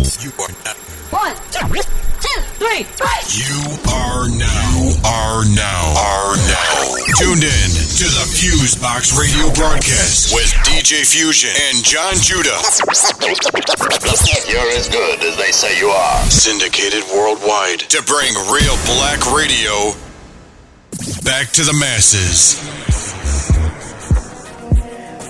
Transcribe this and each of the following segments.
You are now. 1, 2, 3, 4. You are now tuned in to the FuseBox radio broadcast with DJ Fusion and John Judah. You're as good as they say you are. Syndicated worldwide to bring real black radio back to the masses.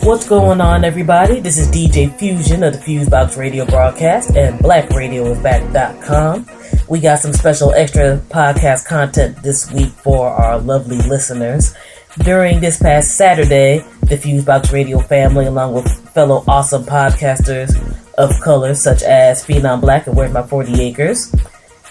What's going on, everybody? This is DJ Fusion of the FuseBox radio broadcast and BlackRadioIsBack.com. We got some special extra podcast content this week for our lovely listeners. During this past Saturday, the FuseBox radio family, along with fellow awesome podcasters of color such as Phenom Black and Where's My 40 Acres,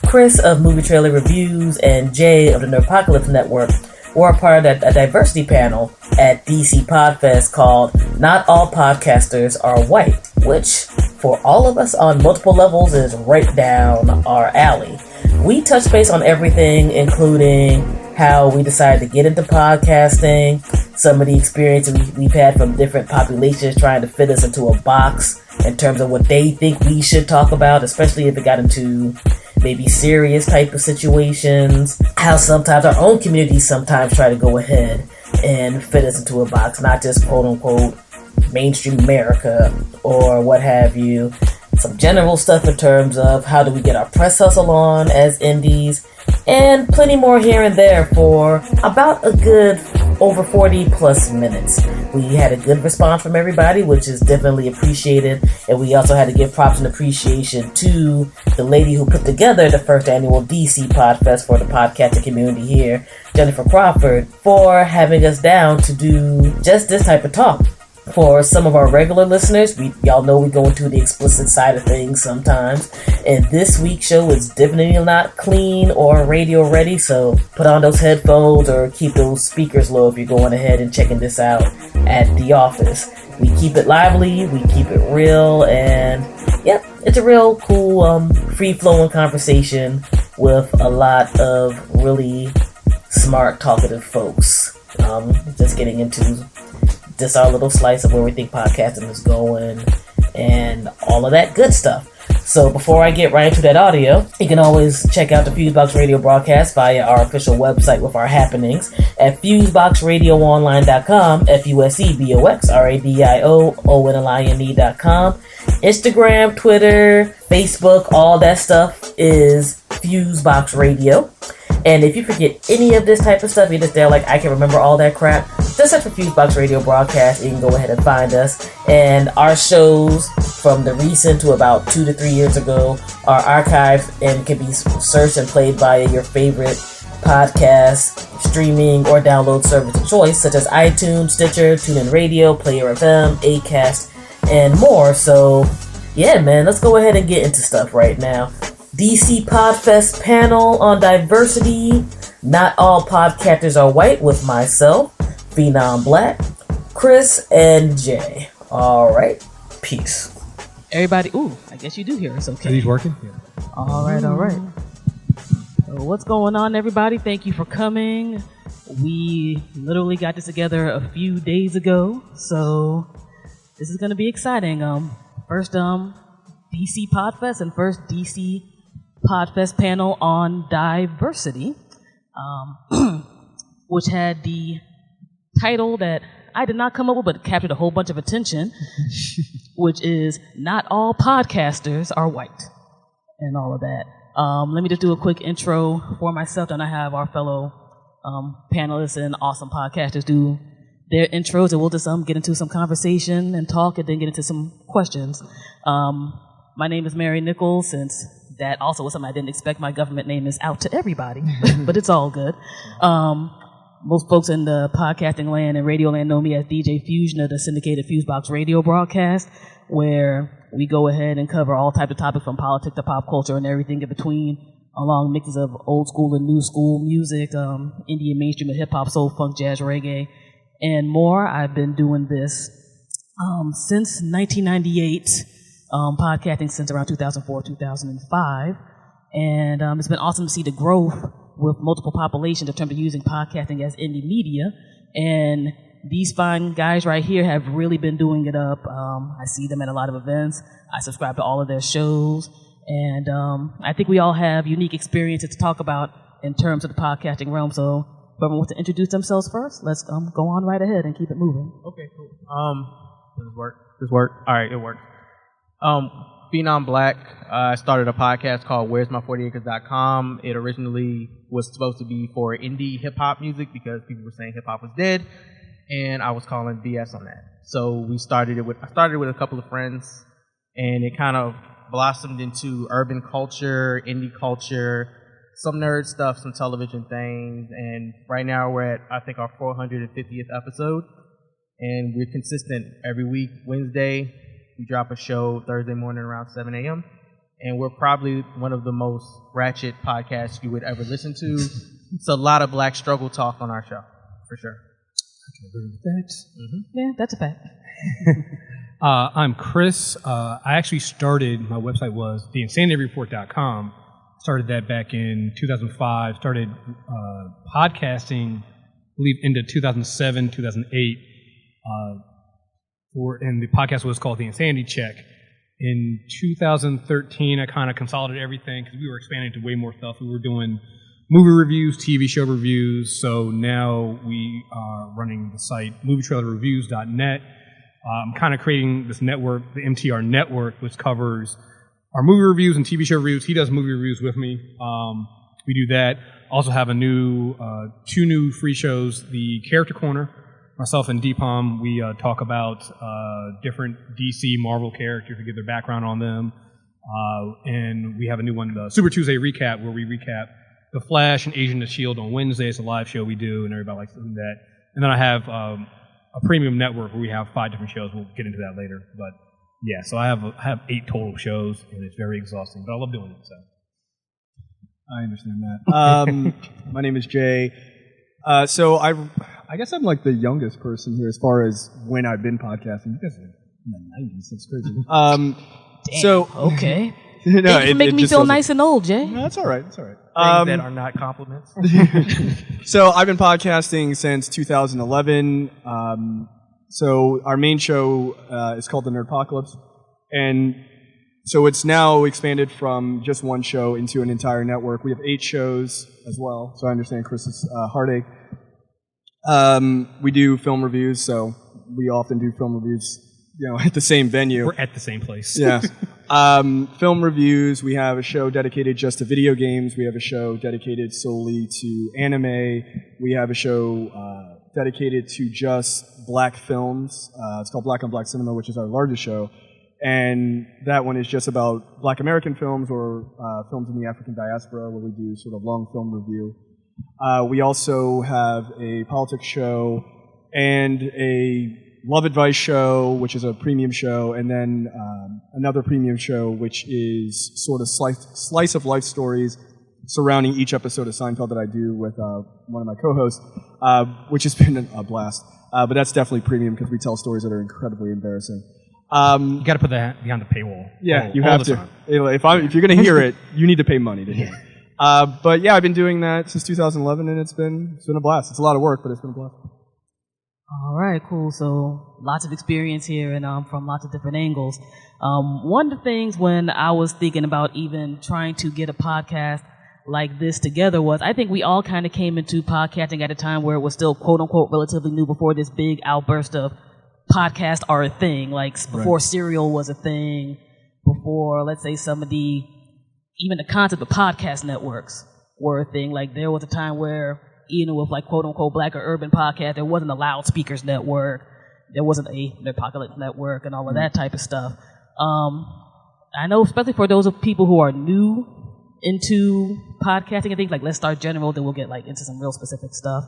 Chris of Movie Trailer Reviews, and Jay of the Nerdpocalypse Network were a part of a diversity panel at DC Podfest called Not All Podcasters Are White, which, for all of us on multiple levels, is right down our alley. We touch base on everything, including how we decided to get into podcasting, some of the experiences we've had from different populations trying to fit us into a box in terms of what they think we should talk about, especially if it got into maybe serious type of situations, how sometimes our own communities sometimes try to go ahead and fit us into a box, not just quote-unquote mainstream America or what have you. Some general stuff in terms of how do we get our press hustle on as indies, and plenty more here and there for about a good over 40 plus minutes. We had a good response from everybody, which is definitely appreciated, and we also had to give props and appreciation to the lady who put together the first annual DC Podfest for the podcasting community here, Jennifer Crawford, for having us down to do just this type of talk. For some of our regular listeners, y'all know we go into the explicit side of things sometimes, and this week's show is definitely not clean or radio ready, so put on those headphones or keep those speakers low if you're going ahead and checking this out at the office. We keep it lively, we keep it real, and yep, it's a real cool, free-flowing conversation with a lot of really smart, talkative folks. Just getting into just our little slice of where we think podcasting is going and all of that good stuff. So before I get right into that audio, you can always check out the FuseBox radio broadcast via our official website with our happenings at FuseboxRadioOnline.com, FuseboxRadioOnline.com. Instagram, Twitter, Facebook, all that stuff is FuseBox Radio. And if you forget any of this type of stuff, you're just there like, I can remember all that crap, just search for FuseBox Radio Broadcast. You can go ahead and find us. And our shows from the recent to about 2 to 3 years ago are archived and can be searched and played via your favorite podcast, streaming, or download service of choice, such as iTunes, Stitcher, TuneIn Radio, Player FM, Acast, and more. So, yeah, man, let's go ahead and get into stuff right now. DC Podfest panel on diversity. Not all podcasters are white, with myself, Phenom Black, Chris, and Jay. All right, peace. Everybody, I guess you do hear us okay. Are these working? Yeah. All right. So what's going on, everybody? Thank you for coming. We literally got this together a few days ago, so this is going to be exciting. First, DC Podfest and first DC Podfest panel on diversity, which had the title that I did not come up with but captured a whole bunch of attention, which is Not All Podcasters Are White, and all of that. Let me just do a quick intro for myself, and I have our fellow panelists and awesome podcasters do their intros, and we'll just get into some conversation and talk, and then get into some questions. My name is Mary Nichols, since that also was something I didn't expect. My government name is out to everybody, but it's all good. Most folks in the podcasting land and radio land know me as DJ Fusion of the syndicated FuseBox radio broadcast, where we go ahead and cover all types of topics from politics to pop culture and everything in between, along mixes of old school and new school music, Indian mainstream and hip-hop, soul, funk, jazz, reggae, and more. I've been doing this since 1998, podcasting since around 2004, 2005, and it's been awesome to see the growth with multiple populations in terms of using podcasting as indie media, and these fine guys right here have really been doing it up. I see them at a lot of events. I subscribe to all of their shows, And I think we all have unique experiences to talk about in terms of the podcasting realm. So whoever wants to introduce themselves first, let's go on right ahead and keep it moving. Okay, cool. Does this work? Does this work? All right, it works. Phenom Black, I started a podcast called Where's My 40acres.com. It originally was supposed to be for indie hip-hop music because people were saying hip-hop was dead, and I was calling BS on that. So I started it with a couple of friends, and it kind of blossomed into urban culture, indie culture, some nerd stuff, some television things, and right now we're at, I think, our 450th episode, and we're consistent every week. Wednesday, we drop a show Thursday morning around 7 a.m., and we're probably one of the most ratchet podcasts you would ever listen to. It's a lot of black struggle talk on our show, for sure. I can agree with that. Mm-hmm. Yeah, that's a fact. I'm Chris. I actually started, my website was theinsanityreport.com. Started that back in 2005. Started podcasting, I believe, into 2007, 2008. And the podcast was called The Insanity Check. In 2013, I kind of consolidated everything because we were expanding to way more stuff. We were doing movie reviews, TV show reviews. So now we are running the site movietrailerreviews.net. I'm kind of creating this network, the MTR network, which covers our movie reviews and TV show reviews. He does movie reviews with me. We do that. Also have two new free shows, the Character Corner. Myself and Deepam, we talk about different DC, Marvel characters to give their background on them. And we have a new one, the Super Tuesday Recap, where we recap The Flash and Agent of S.H.I.E.L.D. on Wednesday. It's a live show we do, and everybody likes to do that. And then I have a premium network where we have 5 different shows. We'll get into that later. But yeah, so I have 8 total shows, and it's very exhausting, but I love doing it. So I understand that. My name is Jay. So I guess I'm like the youngest person here as far as when I've been podcasting. You guys are in the 90s. That's crazy. Damn, so okay. No, you make me feel nice and old, Jay. No, that's all right. That's all right. Things that are not compliments. So I've been podcasting since 2011. So our main show is called The Nerdpocalypse, and so it's now expanded from just one show into an entire network. We have 8 shows as well, so I understand Chris's heartache. We do film reviews, so we often do film reviews, at the same venue. We're at the same place. Yeah. Film reviews. We have a show dedicated just to video games. We have a show dedicated solely to anime. We have a show dedicated to just black films. It's called Black on Black Cinema, which is our largest show. And that one is just about black American films or films in the African diaspora, where we do sort of long film review. We also have a politics show and a love advice show, which is a premium show, and then another premium show, which is sort of slice of life stories surrounding each episode of Seinfeld that I do with one of my co-hosts, which has been a blast. But that's definitely premium because we tell stories that are incredibly embarrassing. You got to put that behind the paywall. Yeah, you have to. If you're going to hear it, you need to pay money to hear it. But yeah, I've been doing that since 2011, and it's been a blast. It's a lot of work, but it's been a blast. All right, cool. So lots of experience here and from lots of different angles. One of the things when I was thinking about even trying to get a podcast like this together was I think we all kind of came into podcasting at a time where it was still quote-unquote relatively new before this big outburst of podcasts are a thing, like before Serial was a thing, before, let's say, even the concept of podcast networks were a thing. Like there was a time where even with like quote-unquote black or urban podcast, there wasn't a loudspeakers network, there wasn't a Nerdpocalypse network and all of that type of stuff. I know, especially for those of people who are new into podcasting and things, like let's start general, then we'll get like into some real specific stuff.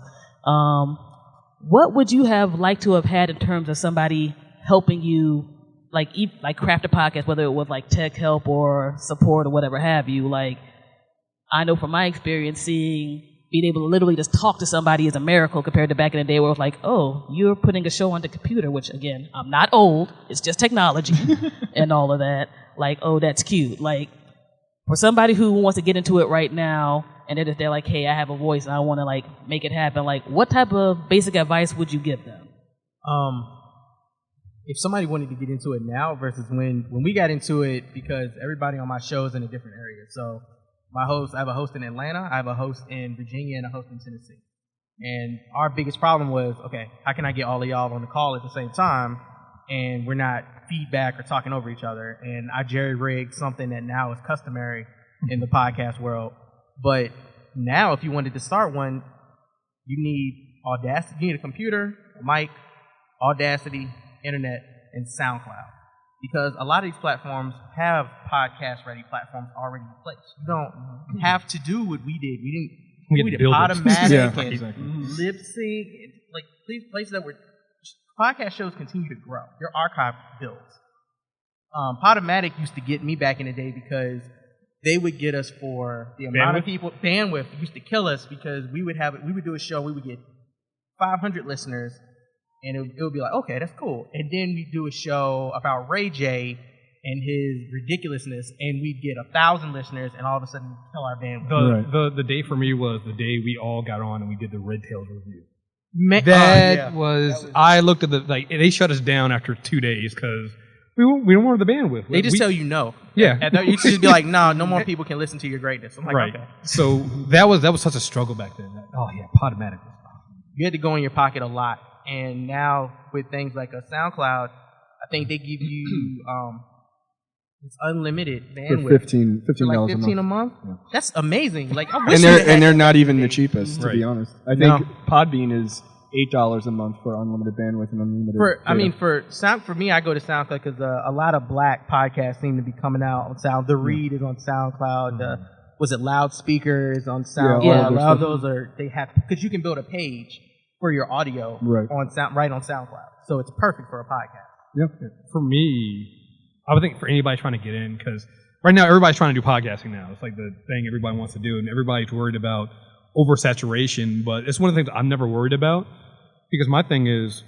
What would you have liked to have had in terms of somebody helping you like craft a podcast, whether it was like tech help or support or whatever have you? Like I know from my experience being able to literally just talk to somebody is a miracle compared to back in the day where it was like, oh, you're putting a show on the computer, which again, I'm not old, it's just technology and all of that. Like, oh, that's cute. Like for somebody who wants to get into it right now and then if they're like, hey, I have a voice and I want to like make it happen, like what type of basic advice would you give them? if somebody wanted to get into it now versus when we got into it, because everybody on my show is in a different area. So I have a host in Atlanta, I have a host in Virginia, and a host in Tennessee. And our biggest problem was, okay, how can I get all of y'all on the call at the same time, and we're not feedback or talking over each other? And I jerry-rigged something that now is customary in the podcast world. But now, if you wanted to start one, you need Audacity. You need a computer, a mic, Audacity, internet, and SoundCloud. Because a lot of these platforms have podcast-ready platforms already in place. You don't have to do what we did. We did Podomatic and lip sync, and like these places that were podcast shows continue to grow. Your archive builds. Podomatic used to get me back in the day because they would get us for the amount of people. Bandwidth used to kill us because we would do a show, we would get 500 listeners, and it would be like, okay, that's cool. And then we'd do a show about Ray J and his ridiculousness, and we'd get 1,000 listeners, and all of a sudden we'd kill our bandwidth. The day for me was the day we all got on and we did the Red Tails review. I looked at they shut us down after 2 days because we don't want the bandwidth. They just tell you no. Yeah. And you should just be like, no more people can listen to your greatness. I'm like, right. Okay. So that was such a struggle back then. Podomatic. You had to go in your pocket a lot. And now with things like a SoundCloud, I think they give you it's unlimited bandwidth. For $15 like $15 a month. Yeah. That's amazing. Like, I wish they're not even the cheapest, to be honest. I think No. Podbean is $8 a month for unlimited bandwidth and unlimited. For me, I go to SoundCloud because a lot of black podcasts seem to be coming out on Sound. The Read is on SoundCloud. Was it Loudspeakers on SoundCloud? Yeah, a lot of those because you can build a page for your audio on SoundCloud, so it's perfect for a podcast. Yeah. For me, I would think for anybody trying to get in, because right now everybody's trying to do podcasting now. It's like the thing everybody wants to do, and everybody's worried about oversaturation. But it's one of the things I'm never worried about, because my thing is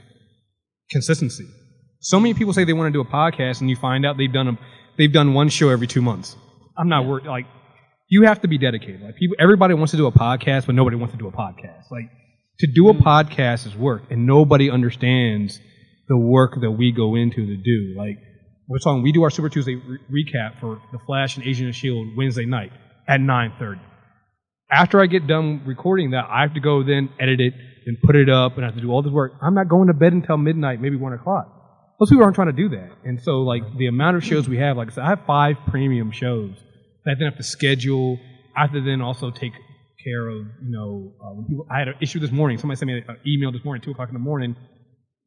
consistency. So many people say they want to do a podcast, and you find out they've done one show every 2 months. I'm not worried. Like, you have to be dedicated. Like, everybody wants to do a podcast, but nobody wants to do a podcast. Like, to do a podcast is work, and nobody understands the work that we go into to do. Like, we do our Super Tuesday recap for The Flash and Agent of S.H.I.E.L.D. Wednesday night at 9:30. After I get done recording that, I have to go then edit it and put it up, and I have to do all this work. I'm not going to bed until midnight, maybe 1 o'clock. Most people aren't trying to do that. And so, like, the amount of shows we have, like I said, I have 5 premium shows that I then have to schedule. I have to then also take care of, when people, I had an issue this morning. Somebody sent me an email this morning, 2 o'clock in the morning.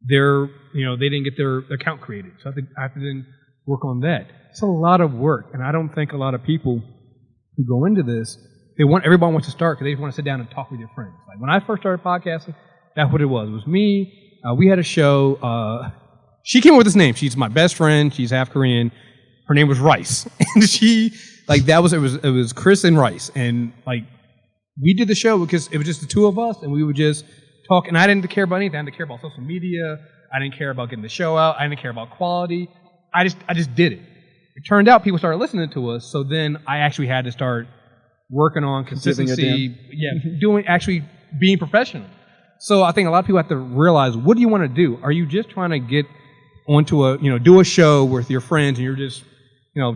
They didn't get their account created. So I have to then work on that. It's a lot of work. And I don't think a lot of people who go into this, everybody wants to start because they just want to sit down and talk with your friends. Like, when I first started podcasting, that's what it was. It was me. We had a show. She came up with this name. She's my best friend. She's half Korean. Her name was Rice. And it was Chris and Rice. And, like, we did the show because it was just the two of us, and we would just talk. And I didn't care about anything. I didn't care about social media. I didn't care about getting the show out. I didn't care about quality. I just did it. It turned out people started listening to us, so then I actually had to start working on consistency. Actually being professional. So I think a lot of people have to realize, what do you want to do? Are you just trying to get onto do a show with your friends and you're just,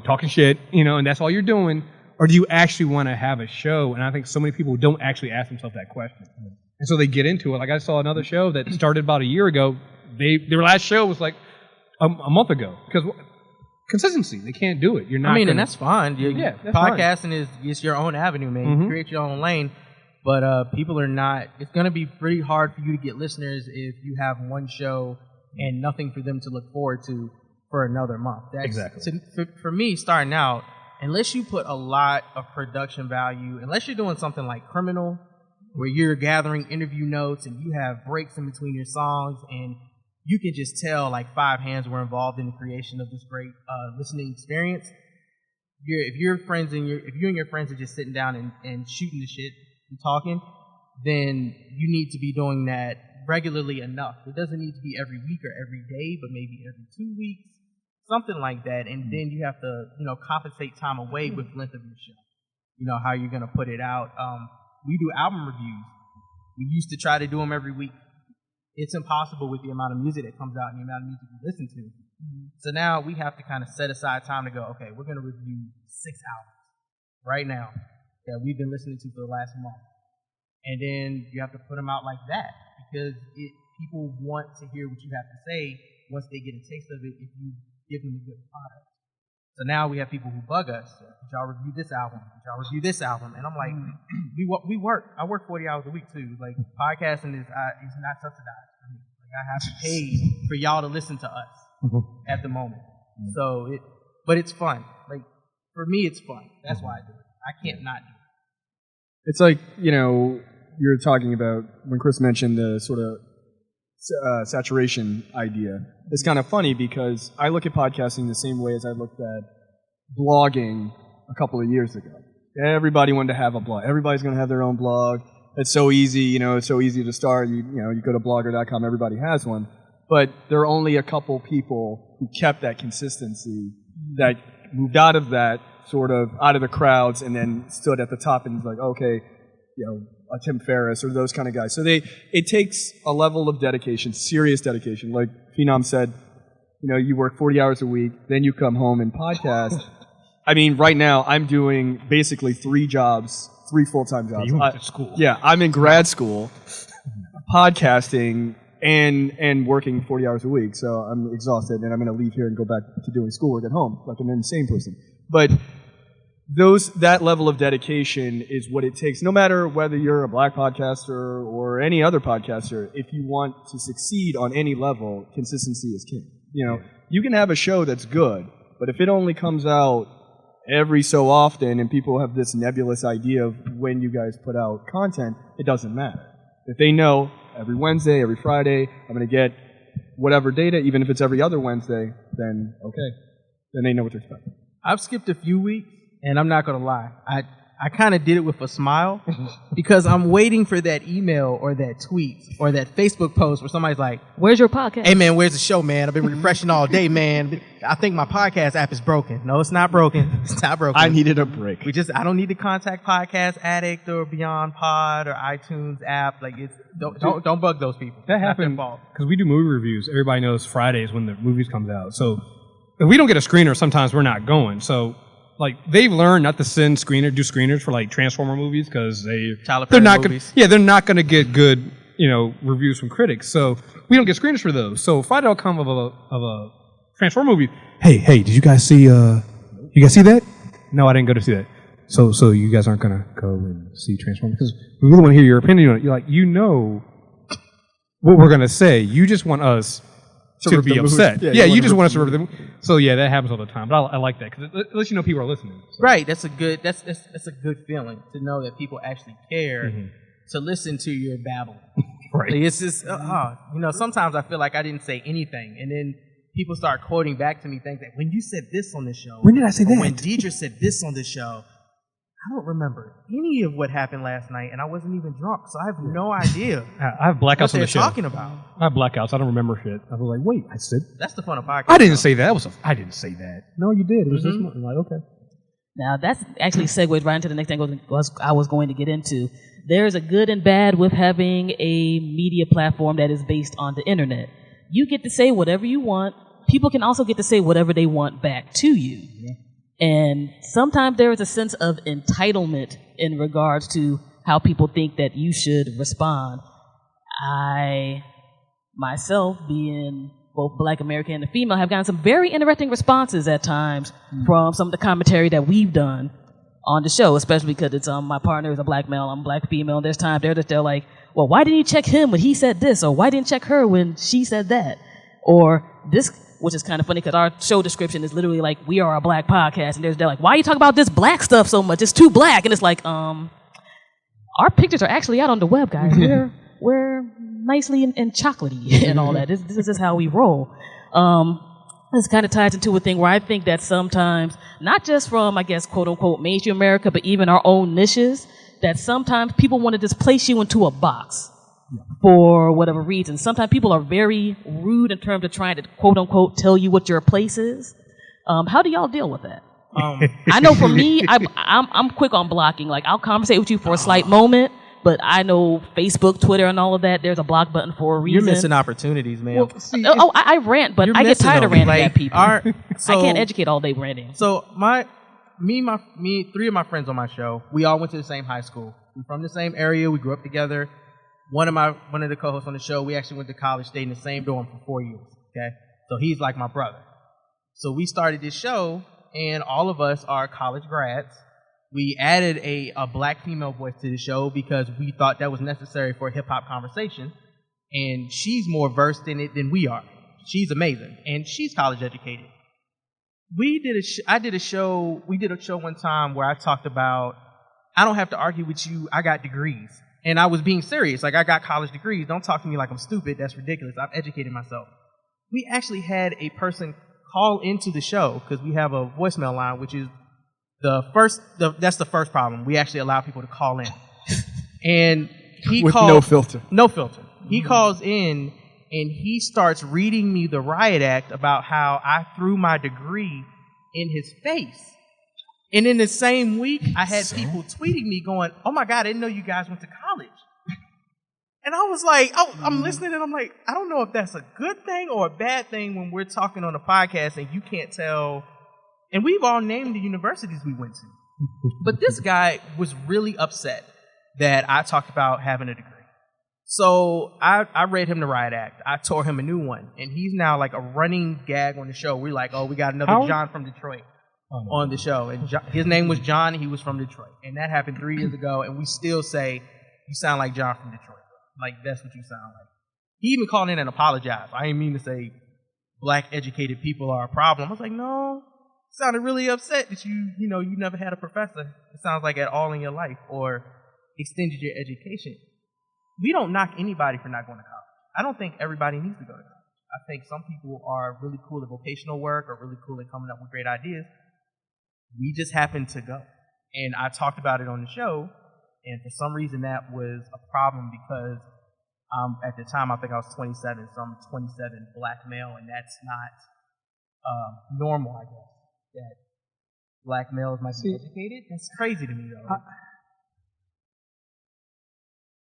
talking shit, and that's all you're doing? Or do you actually want to have a show? And I think so many people don't actually ask themselves that question. And so they get into it. Like, I saw another show that started about a year ago. Their last show was like a month ago. Because consistency, they can't do it. You're not. And that's fine. That's podcasting is your own avenue, man. Mm-hmm. You create your own lane. But people are not. It's going to be pretty hard for you to get listeners if you have one show and nothing for them to look forward to for another month. Exactly. For me, starting out, unless you put a lot of production value, unless you're doing something like Criminal, where you're gathering interview notes and you have breaks in between your songs, and you can just tell like 5 hands were involved in the creation of this great listening experience. If you and your friends are just sitting down and shooting the shit and talking, then you need to be doing that regularly enough. It doesn't need to be every week or every day, but maybe every 2 weeks, something like that. And then you have to, compensate time away with length of your show. How you're going to put it out. We do album reviews. We used to try to do them every week. it's impossible with the amount of music that comes out and the amount of music we listen to. So now we have to kind of set aside time to go, okay, we're going to review 6 albums right now that we've been listening to for the last month. And then you have to put them out like that because people want to hear what you have to say once they get a taste of it if you give them a good product. So now we have people who bug us. Did y'all review this album? Did y'all review this album? And I'm like, we work. I work 40 hours a week too. Like podcasting is not subsidized for me. Like I have to pay for y'all to listen to us at the moment. So but it's fun. Like for me, it's fun. That's why I do it. I can't not do it. It's like, you're talking about when Chris mentioned the sort of saturation idea. It's kind of funny because I look at podcasting the same way as I looked at blogging a couple of years ago. Everybody wanted to have a blog. Everybody's going to have their own blog. It's so easy, it's so easy to start. You go to blogger.com, everybody has one. But there are only a couple people who kept that consistency, that moved out of that, sort of out of the crowds, and then stood at the top and was like, okay, a Tim Ferriss or those kind of guys. So it takes a level of dedication, serious dedication. Like Phenom said, you work 40 hours a week, then you come home and podcast. I mean, right now I'm doing basically 3 full-time jobs. You went to school. Yeah, I'm in grad school, podcasting and working 40 hours a week. So I'm exhausted, and I'm going to leave here and go back to doing schoolwork at home like an insane person. But that level of dedication is what it takes, no matter whether you're a black podcaster or any other podcaster. If you want to succeed on any level, consistency is king. You can have a show that's good, but if it only comes out every so often and people have this nebulous idea of when you guys put out content, it doesn't matter. If they know every Wednesday, every Friday, I'm going to get whatever data, even if it's every other Wednesday, then okay. Then they know what to expect. I've skipped a few weeks. And I'm not going to lie, I kind of did it with a smile because I'm waiting for that email or that tweet or that Facebook post where somebody's like, where's your podcast? Hey, man, where's the show, man? I've been refreshing all day, man. I think my podcast app is broken. No, it's not broken. It's not broken. I needed a break. I don't need to contact Podcast Addict or Beyond Pod or iTunes app. Like, don't bug those people. That happened because we do movie reviews. Everybody knows Fridays when the movies comes out. So if we don't get a screener, sometimes we're not going. So like they've learned not to do screeners for like Transformer movies because they're not going to get good reviews from critics. So we don't get screeners for those. So Friday will come of a Transformer movie. Hey, did you guys see that? No, I didn't go to see that. So you guys aren't going to go and see Transformers because we really want to hear your opinion on it. You're like, what we're going to say. You just want us to be upset. Yeah, you just want us to rip them. So yeah, that happens all the time. But I like that because at least people are listening. So. Right. That's a good feeling to know that people actually care to listen to your babble. Right. Like it's just sometimes I feel like I didn't say anything, and then people start quoting back to me things like, when you said this on this show. When did I say that? When Deidre said this on this show. I don't remember any of what happened last night, and I wasn't even drunk, so I have no idea. I have blackouts on the show. What they're talking about. I have blackouts. I don't remember shit. I was like, wait, I said. That's the fun of podcasting. I didn't say that. I didn't say that. No, you did. It was this one. I'm like, okay. Now, that's actually segues right into the next thing I was going to get into. There's a good and bad with having a media platform that is based on the internet. You get to say whatever you want. People can also get to say whatever they want back to you. Yeah. And sometimes there is a sense of entitlement in regards to how people think that you should respond. I, myself, being both black American and a female, have gotten some very interesting responses at times from some of the commentary that we've done on the show, especially because it's my partner is a black male, I'm a black female, and there's times they're like, well, why didn't you check him when he said this? Or why didn't you check her when she said that? Or this, which is kind of funny because our show description is literally like, we are a black podcast, and they're like, why are you talking about this black stuff so much? It's too black. And it's like, our pictures are actually out on the web, guys. We're nicely and chocolatey and all that. This is how we roll. This kind of ties into a thing where I think that sometimes, not just from, I guess, quote unquote, mainstream America, but even our own niches, that sometimes people want to just place you into a box. For whatever reason. Sometimes people are very rude in terms of trying to quote unquote tell you what your place is. How do y'all deal with that? I know for me, I'm quick on blocking. Like I'll conversate with you for a slight moment, but I know Facebook, Twitter, and all of that, there's a block button for a reason. You're missing opportunities, man. Well, see, I rant, but You're I get missing tired of them. ranting at people. I So- can't educate all day ranting. So three of my friends on my show, we all went to the same high school. We're from the same area. We grew up together. One of the co-hosts on the show, we actually went to college, stayed in the same dorm for 4 years. Okay, so he's like my brother. So we started this show, and all of us are college grads. We added a black female voice to the show because we thought that was necessary for a hip hop conversation. And she's more versed in it than we are. She's amazing, and she's college educated. We did a show one time where I talked about, I don't have to argue with you, I got degrees. And I was being serious, like I got college degrees. Don't talk to me like I'm stupid, that's ridiculous. I've educated myself. We actually had a person call into the show because we have a voicemail line, which is that's the first problem. We actually allow people to call in. And he With called, no filter. No filter. He calls in and he starts reading me the riot act about how I threw my degree in his face. And in the same week, I had people tweeting me going, "Oh my God, I didn't know you guys went to college." And I was like, I'm listening and I'm like, I don't know if that's a good thing or a bad thing when we're talking on a podcast and you can't tell. And we've all named the universities we went to. But this guy was really upset that I talked about having a degree. So I read him the riot act. I tore him a new one. And he's now like a running gag on the show. We're like, oh, we got another John from Detroit on the show. And his name was John. He was from Detroit. And that happened 3 years ago. And we still say, you sound like John from Detroit. Like, that's what you sound like. He even called in and apologized. I didn't mean to say black educated people are a problem. I was like, no, you sounded really upset that you never had a professor. It sounds like at all in your life or extended your education. We don't knock anybody for not going to college. I don't think everybody needs to go to college. I think some people are really cool at vocational work or really cool at coming up with great ideas. We just happen to go. And I talked about it on the show. And for some reason, that was a problem because at the time, I think I was 27, so I'm a 27 black male, and that's not normal, I guess, that black males might be educated. That's crazy to me,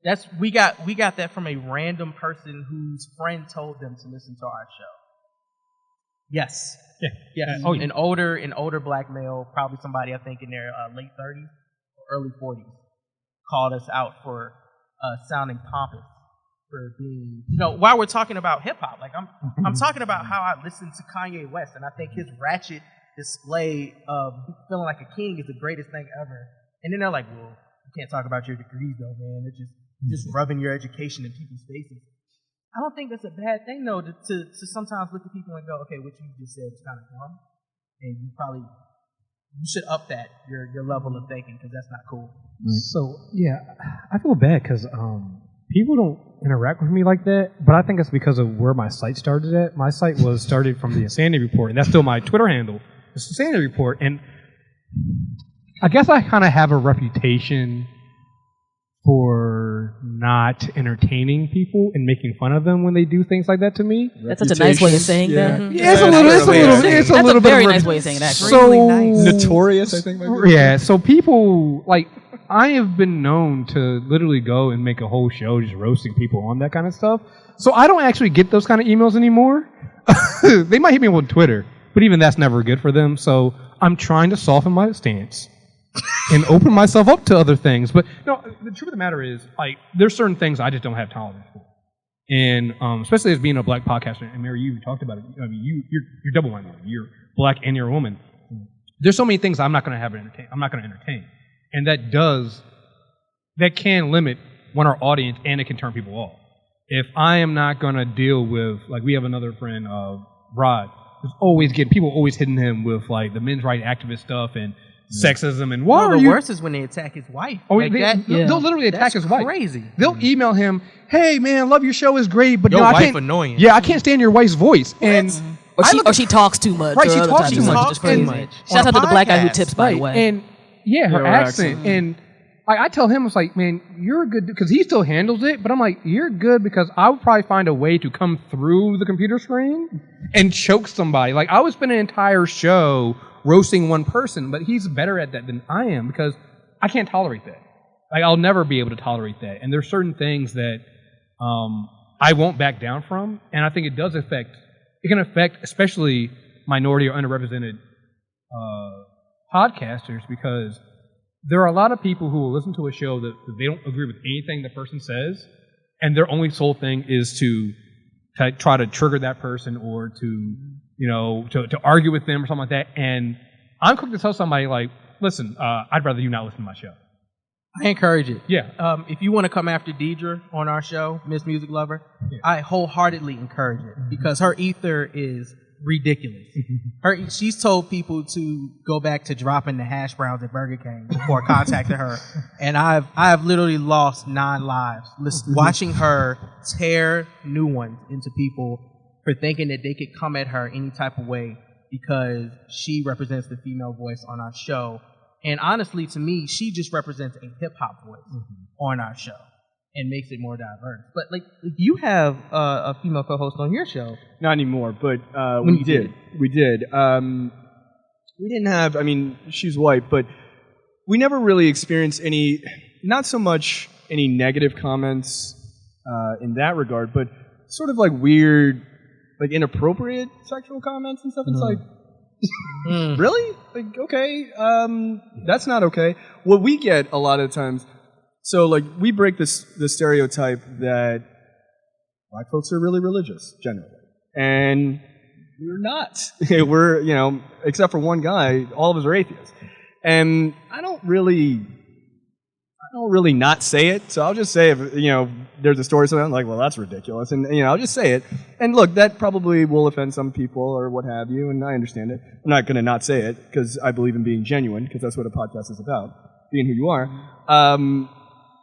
though. We got that from a random person whose friend told them to listen to our show. Yes. Yeah. Yes. Oh, yeah. An older black male, probably somebody I think in their late 30s or early 40s. Called us out for sounding pompous, for being, while we're talking about hip hop, like I'm talking about how I listen to Kanye West, and I think his ratchet display of feeling like a king is the greatest thing ever. And then they're like, well, you can't talk about your degrees though, man. It's just rubbing your education in people's faces. I don't think that's a bad thing though, to sometimes look at people and go, okay, what you just said is kind of dumb, and you should up that your level of thinking because that's not cool. So, yeah, I feel bad because people don't interact with me like that, but I think it's because of where my site started at. My site was started from the Insanity Report, and that's still my Twitter handle. It's the Insanity Report, and I guess I kind of have a reputation for not entertaining people and making fun of them when they do things like that to me. That's such a nice way of saying that. Yeah, it's a little bit. Very nice way of saying it, actually. So notorious, I think. Yeah, so people like. I have been known to literally go and make a whole show just roasting people on that kind of stuff. So I don't actually get those kind of emails anymore. They might hit me on Twitter, but even that's never good for them. So I'm trying to soften my stance and open myself up to other things. But no, the truth of the matter is, like, there's certain things I just don't have tolerance for. And especially as being a black podcaster, and Mary, you talked about it. I mean, you're double minority. You're black and you're a woman. There's so many things I'm not going to entertain. I'm not going to entertain. And that can limit our audience, and it can turn people off. If I am not going to deal with, like, we have another friend, Rod, who's people always hitting him with, like, the men's rights activist stuff and sexism and the worst is when they attack his wife. Oh, like they'll literally attack his wife. Crazy. They'll email him, "Hey man, love your show is great, but your I wife can't, annoying. Yeah, I can't stand your wife's voice." And or she talks too much. Right, she talks too much. Shout out to the black guy who tips, by the way. And her accent. And I tell him, it's like, man, you're good, because he still handles it, but I'm like, you're good because I would probably find a way to come through the computer screen and choke somebody. Like, I would spend an entire show roasting one person, but he's better at that than I am because I can't tolerate that. Like, I'll never be able to tolerate that. And there's certain things that I won't back down from, and I think it can affect especially minority or underrepresented podcasters, because there are a lot of people who will listen to a show that they don't agree with anything the person says, and their only sole thing is to try to trigger that person or to argue with them or something like that. And I'm quick to tell somebody, like, listen, I'd rather you not listen to my show. I encourage it. Yeah. If you want to come after Deidre on our show, Miss Music Lover, I wholeheartedly encourage it, because her ether is ridiculous. She's told people to go back to dropping the hash browns at Burger King before contacting her, and I've literally lost 9 lives watching her tear new ones into people for thinking that they could come at her any type of way because she represents the female voice on our show. And honestly, to me, she just represents a hip-hop voice on our show and makes it more diverse. But, like you have a female co-host on your show. Not anymore, but we did. We did. We didn't have, I mean, she's white, but we never really experienced not so much any negative comments in that regard, but sort of like weird, like inappropriate sexual comments and stuff. It's like, really? Like, okay, that's not okay. What we get a lot of times, so like we break the stereotype that black folks are really religious generally, and we're not. We're, except for one guy, all of us are atheists, and I don't really not say it. So I'll just say, if there's a story something, I'm like, well, that's ridiculous, and I'll just say it. And look, that probably will offend some people or what have you, and I understand it. I'm not going to not say it because I believe in being genuine, because that's what a podcast is about, being who you are,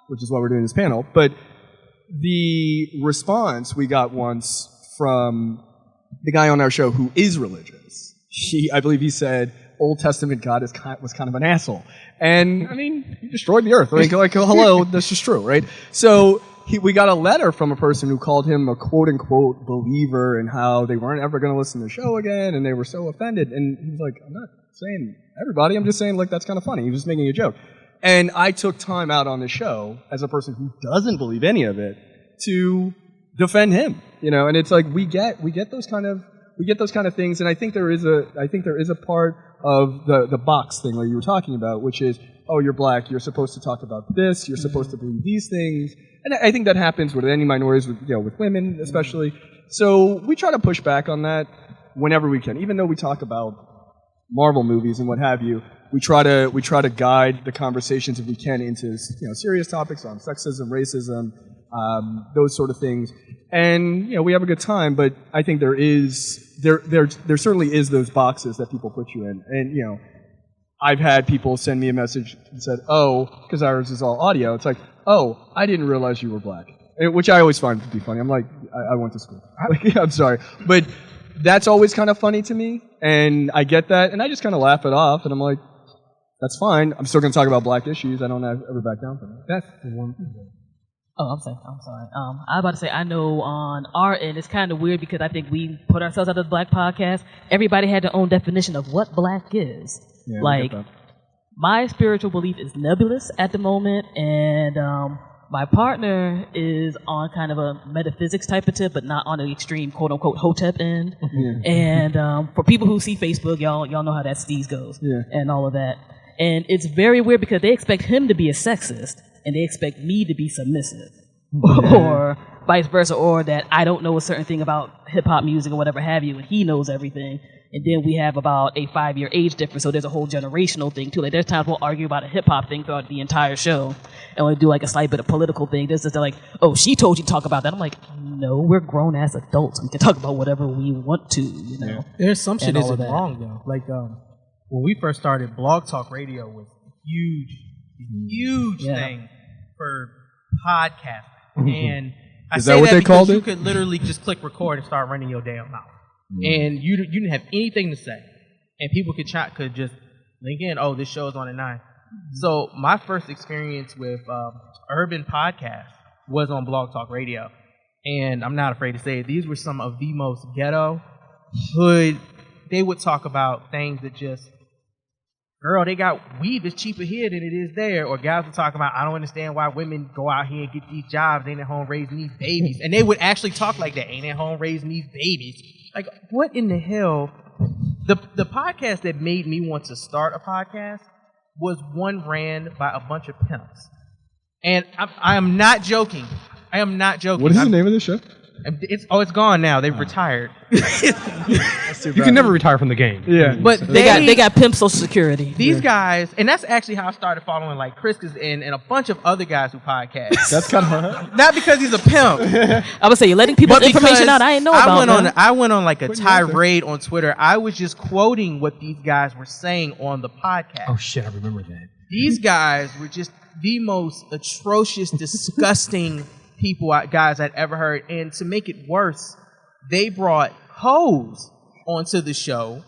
which is why we're doing this panel. But the response we got once from the guy on our show who is religious, I believe he said Old Testament God was kind of an asshole. And, I mean, he destroyed the earth. Like hello, that's just true, right? So we got a letter from a person who called him a quote-unquote believer and how they weren't ever going to listen to the show again, and they were so offended. And he was like, I'm not saying everybody, I'm just saying, like, that's kind of funny. He was just making a joke. And I took time out on the show, as a person who doesn't believe any of it, to defend him. And it's like we get those kind of things, and I think there is a part of the box thing that you were talking about, which is, oh, you're black, you're supposed to talk about this, you're supposed to believe these things, and I think that happens with any minorities, with women especially. So we try to push back on that whenever we can, even though we talk about Marvel movies and what have you. We try to guide the conversations if we can into serious topics on sexism, racism, those sort of things, and we have a good time. But I think there certainly is those boxes that people put you in, and I've had people send me a message and said, oh, because ours is all audio, it's like, oh, I didn't realize you were black, which I always find to be funny. I'm like, I went to school. I'm sorry, but that's always kind of funny to me, and I get that, and I just kind of laugh it off, and I'm like, that's fine. I'm still going to talk about black issues. I don't ever back down from it. That's the one thing. Oh, I'm sorry. I was about to say, I know on our end, it's kind of weird because I think we put ourselves out as a black podcast. Everybody had their own definition of what black is. Yeah, like, my spiritual belief is nebulous at the moment, and my partner is on kind of a metaphysics type of tip, but not on the extreme quote-unquote hotep end. Yeah. And for people who see Facebook, y'all know how that steez goes, and all of that. And it's very weird because they expect him to be a sexist, and they expect me to be submissive, or vice versa, or that I don't know a certain thing about hip-hop music or whatever have you, and he knows everything. And then we have about a 5-year age difference, so there's a whole generational thing too. Like, there's times we'll argue about a hip-hop thing throughout the entire show, and we'll do like a slight bit of political thing. This is like, oh, she told you to talk about that. I'm like, no, we're grown-ass adults. We can talk about whatever we want to, Yeah. There's some shit isn't wrong, though. Like, when we first started, Blog Talk Radio was a huge thing for podcasting. And I say that because you could literally just click record and start running your damn mouth. And you didn't have anything to say. And people could just link in, oh, this show is on at 9. So my first experience with urban podcasts was on Blog Talk Radio. And I'm not afraid to say it, these were some of the most ghetto, hood. They would talk about things that just girl, they got weave is cheaper here than it is there. Or guys will talk about, I don't understand why women go out here and get these jobs, ain't at home raising these babies. And they would actually talk like that, ain't at home raising these babies. Like, what in the hell? The podcast that made me want to start a podcast was one ran by a bunch of pimps. And I am not joking. I am not joking. What is the name of the show? It's gone now. They've retired. You can never retire from the game. Yeah. But They got pimp social security. These guys, and that's actually how I started following like Chris and a bunch of other guys who podcast. That's kind of Not because he's a pimp. I would say you're letting people's But information because out. I didn't know about that. I went on like a tirade on Twitter. I was just quoting what these guys were saying on the podcast. Oh shit, I remember that. These guys were just the most atrocious, disgusting guys I'd ever heard. And to make it worse, they brought hoes onto the show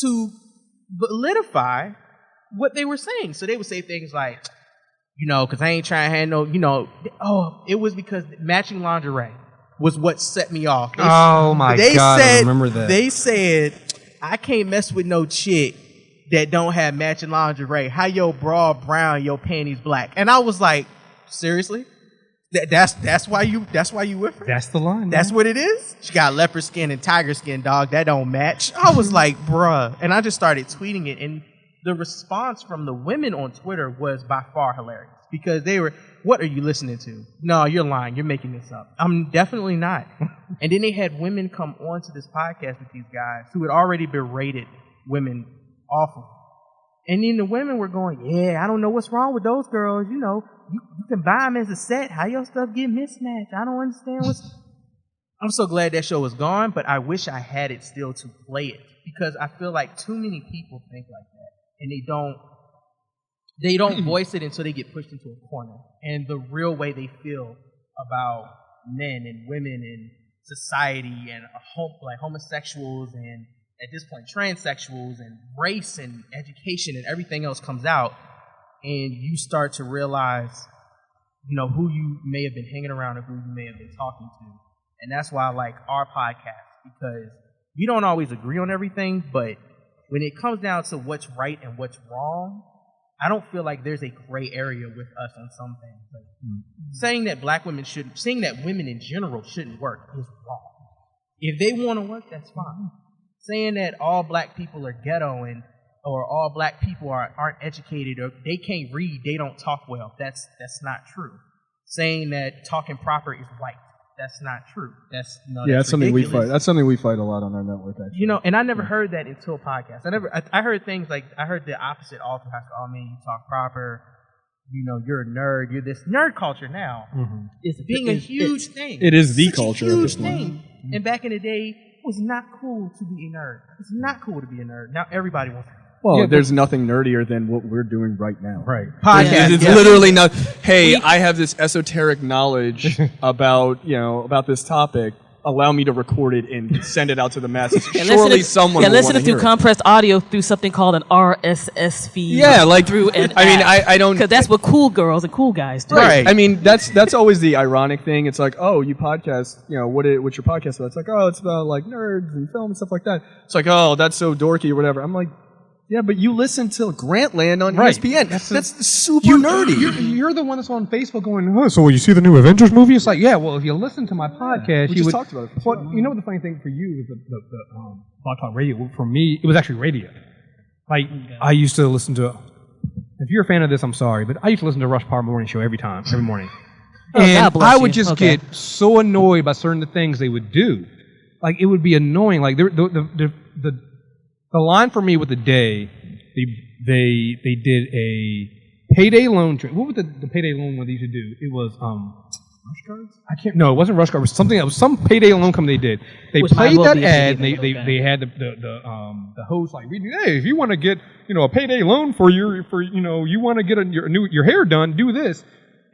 to validify what they were saying. So they would say things like, because I ain't trying to have no, it was because matching lingerie was what set me off. I remember that. They said, I can't mess with no chick that don't have matching lingerie. How your bra brown, your panties black? And I was like, seriously? That's why you with her? That's the line. That's what it is? She got leopard skin and tiger skin, dog. That don't match. I was like, bruh. And I just started tweeting it. And the response from the women on Twitter was by far hilarious. Because they were, what are you listening to? No, you're lying. You're making this up. I'm definitely not. And then they had women come onto this podcast with these guys who had already berated women awful. And then the women were going, yeah, I don't know what's wrong with those girls. You can buy them as a set. How your stuff get mismatched? I don't understand I'm so glad that show is gone, but I wish I had it still to play it. Because I feel like too many people think like that. And they don't voice it until they get pushed into a corner. And the real way they feel about men and women and society and like homosexuals and at this point transsexuals and race and education and everything else comes out, and you start to realize who you may have been hanging around and who you may have been talking to. And that's why I like our podcast, because we don't always agree on everything, but when it comes down to what's right and what's wrong, I don't feel like there's a gray area with us on some things. Like, saying that women in general shouldn't work is wrong. If they want to work, that's fine. Saying that all black people are ghetto or all black people aren't educated or they can't read, they don't talk well, that's not true. Saying that talking proper is white, that's not true. That's something we fight. That's something we fight a lot on our network, actually. And I never heard that until podcasts. I heard things like, I heard the opposite all through high school. Oh man, you talk proper. You're a nerd. You're this nerd culture now. Mm-hmm. It's being a huge thing. It is the culture. A huge thing. Mm-hmm. And back in the day, it was not cool to be a nerd. It's not cool to be a nerd. Now everybody wants to. Well, there's nothing nerdier than what we're doing right now. Right. Podcast. It's literally not, hey, I have this esoteric knowledge about this topic. Allow me to record it and send it out to the masses. Surely someone will listen want to through hear compressed audio through something called an RSS feed. Yeah, like through an I don't, because that's what cool girls and cool guys do. Right. I mean, that's always the ironic thing. It's like, oh, you podcast, what's your podcast about? It's like, oh, it's about like nerds and film and stuff like that. It's like, oh, that's so dorky or whatever. I'm like, yeah, but you listen to Grantland on ESPN. That's super nerdy. You're the one that's on Facebook going, oh, so you see the new Avengers movie? It's like, yeah, well, if you listen to my podcast, we just talked about it. Well, you know what the funny thing for you is the Blog Talk Radio. For me, it was actually radio. Like, I used to listen to, if you're a fan of this, I'm sorry, but I used to listen to Rush Power Morning Show every morning. And I would just get so annoyed by certain things they would do. Like, it would be annoying. Like, the line for me with the day, they did a payday loan. What was the payday loan one they used to do? It was Rush Cards? No, it wasn't Rush Cards. It was something. It was some payday loan company they did. They played that ad. And they had the host like reading. Hey, if you want to get a payday loan for you want to get your hair done, do this.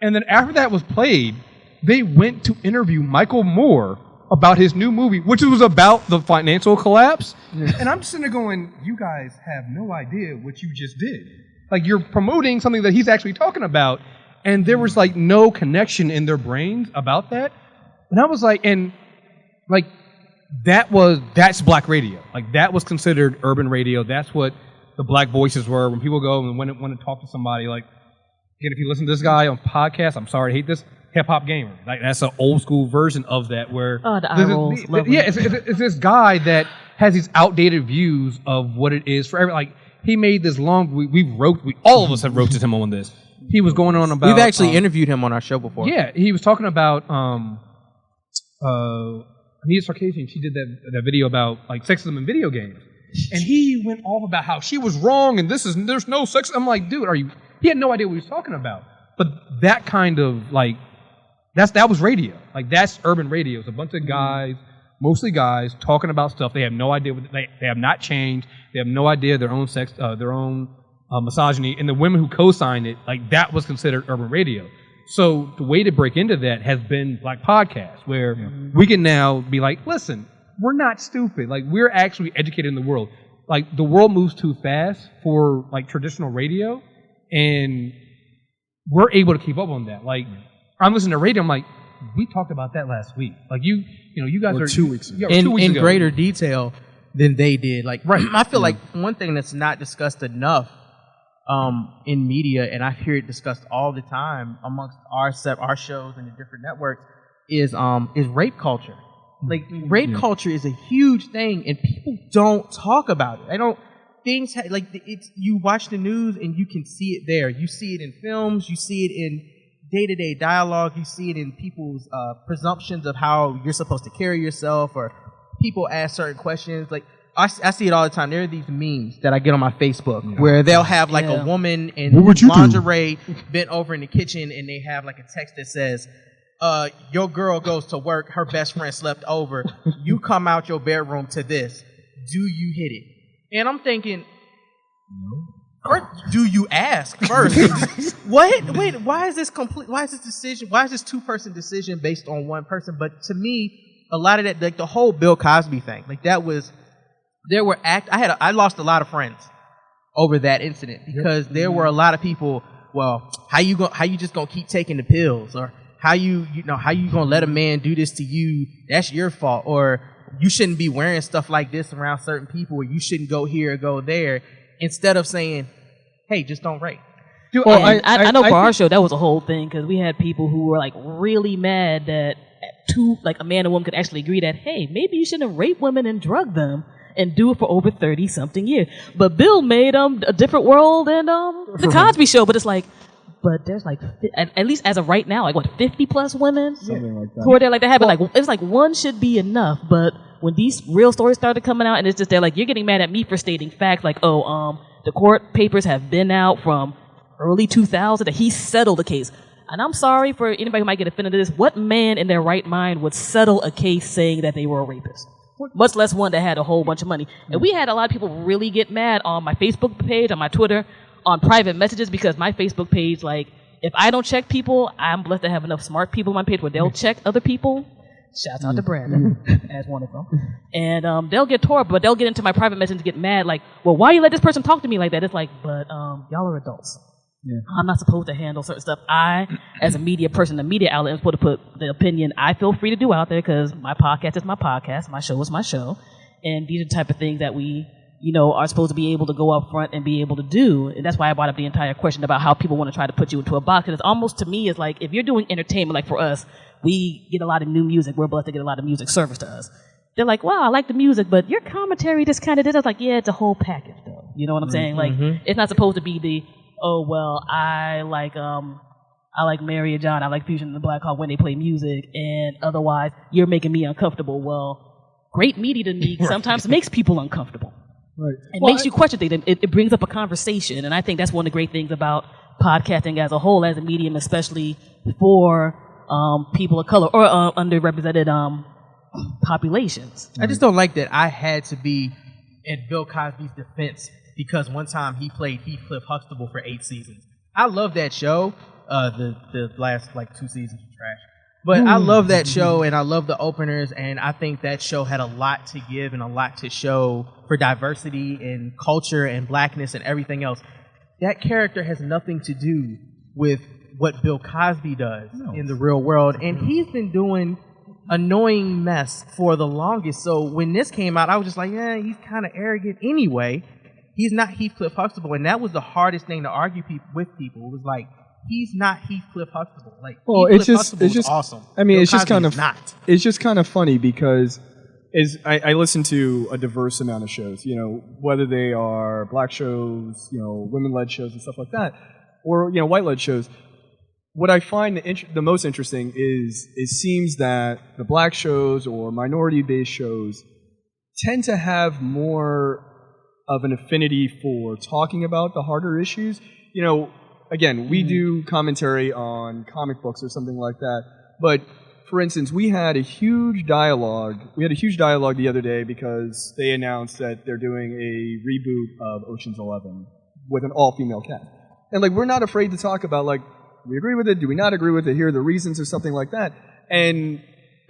And then after that was played, they went to interview Michael Moore about his new movie, which was about the financial collapse. Yeah. And I'm just sitting there going, you guys have no idea what you just did. Like, you're promoting something that he's actually talking about, and there was, like, no connection in their brains about that. And I was like, that's black radio. Like, that was considered urban radio. That's what the black voices were when people go and want to talk to somebody. Like, again, if you listen to this guy on podcast, I'm sorry to hate this, hip hop gamer. Like, that's an old school version of that where the eye rolls. It's this guy that has these outdated views of what it is for every, like, he made this long. All of us have roasted him on this. He was going on about. We've actually interviewed him on our show before. Yeah, he was talking about Anita Sarkeesian. She did that video about like sexism in video games, and he went off about how she was wrong and there's no sex. I'm like, dude, he had no idea what he was talking about. But that kind of like that was radio. Like, that's urban radio. It's a bunch of guys. Mostly guys talking about stuff they have no idea. They have not changed. They have no idea their own sex, their own misogyny, and the women who co-signed it, like, that was considered urban radio. So the way to break into that has been like podcasts, where we can now be like, listen, we're not stupid. Like, we're actually educated in the world. Like, the world moves too fast for like traditional radio, and we're able to keep up on that. Like, I'm listening to radio, I'm like, we talked about that last week. Like, you guys are 2 weeks ago. In greater detail than they did. Like, right. I feel like one thing that's not discussed enough in media, and I hear it discussed all the time amongst our shows and the different networks, is rape culture. Like, rape culture is a huge thing, and people don't talk about it. You watch the news and you can see it there. You see it in films. You see it in day-to-day dialogue. You see it in people's presumptions of how you're supposed to carry yourself, or people ask certain questions. Like, I see it all the time. There are these memes that I get on my Facebook where they'll have like a woman in lingerie bent over in the kitchen, and they have like a text that says, your girl goes to work, her best friend slept over, you come out your bedroom to this, do you hit it? And I'm thinking, or do you ask first? What? Wait, why is this two-person decision based on one person? But to me, a lot of that, like the whole Bill Cosby thing, like I lost a lot of friends over that incident, because there were a lot of people, well, how you just gonna keep taking the pills, or how you gonna let a man do this to you? That's your fault, or you shouldn't be wearing stuff like this around certain people, or you shouldn't go here or go there. Instead of saying, hey, just don't rape. Well, I know for our show, that was a whole thing, because we had people who were like really mad that a man and woman could actually agree that, hey, maybe you shouldn't rape women and drug them and do it for over 30-something years. But Bill made a different world than the Cosby Show. But it's like, but there's like, at least as of right now, like 50+ women who are there like that. But like, it's like one should be enough. But when these real stories started coming out, and it's just they're like, you're getting mad at me for stating facts, like, the court papers have been out from early 2000 that he settled the case. And I'm sorry for anybody who might get offended at this. What man in their right mind would settle a case saying that they were a rapist? Much less one that had a whole bunch of money. And we had a lot of people really get mad on my Facebook page, on my Twitter, on private messages, because my Facebook page, like, if I don't check people, I'm blessed to have enough smart people on my page where they'll check other people. Shouts out to Brandon as one of them. And they'll get tore up, but they'll get into my private message and get mad, like, well, why you let this person talk to me like that? It's like, but y'all are adults. Yeah. I'm not supposed to handle certain stuff. I, as a media person, a media outlet, am supposed to put the opinion I feel free to do out there, because my podcast is my podcast, my show is my show, and these are the type of things that we, are supposed to be able to go up front and be able to do. And that's why I brought up the entire question about how people want to try to put you into a box. Because it's almost, to me, it's like, if you're doing entertainment, like for us, we get a lot of new music. We're blessed to get a lot of music service to us. They're like, wow, I like the music, but your commentary just kind of did. I was like, yeah, it's a whole package, though. You know what I'm saying? Like, it's not supposed to be the, oh, well, I like Mary and John, I like Fusion and the Black Hawk when they play music, and otherwise you're making me uncomfortable. Well, great media to me sometimes makes people uncomfortable. Right. It makes you question things. It brings up a conversation, and I think that's one of the great things about podcasting as a whole, as a medium, especially for people of color or underrepresented populations. I just don't like that I had to be in Bill Cosby's defense because one time he played Heathcliff Huxtable for 8 seasons. I love that show. The last 2 seasons were trash. But I love that show, and I love the openers, and I think that show had a lot to give and a lot to show for diversity and culture and blackness and everything else. That character has nothing to do with what Bill Cosby does in the real world, and he's been doing annoying mess for the longest. So when this came out, I was just like, yeah, he's kind of arrogant anyway. he's not Heathcliff Huxtable, and that was the hardest thing to argue with people. It was like, he's not Heathcliff Huxtable. Like, well, Heathcliff it's just awesome. I mean, Bill it's just Cosby kind is of not. It's just kind of funny because I listen to a diverse amount of shows. You know, whether they are black shows, you know, women-led shows and stuff like that, or you know, white-led shows. What I find the most interesting is it seems that the black shows or minority-based shows tend to have more of an affinity for talking about the harder issues. You know, again, we do commentary on comic books or something like that, but for instance, we had a huge dialogue the other day because they announced that they're doing a reboot of Ocean's 11 with an all-female cast. And like, we're not afraid to talk about like, do we agree with it? Do we not agree with it? Here are the reasons or something like that. And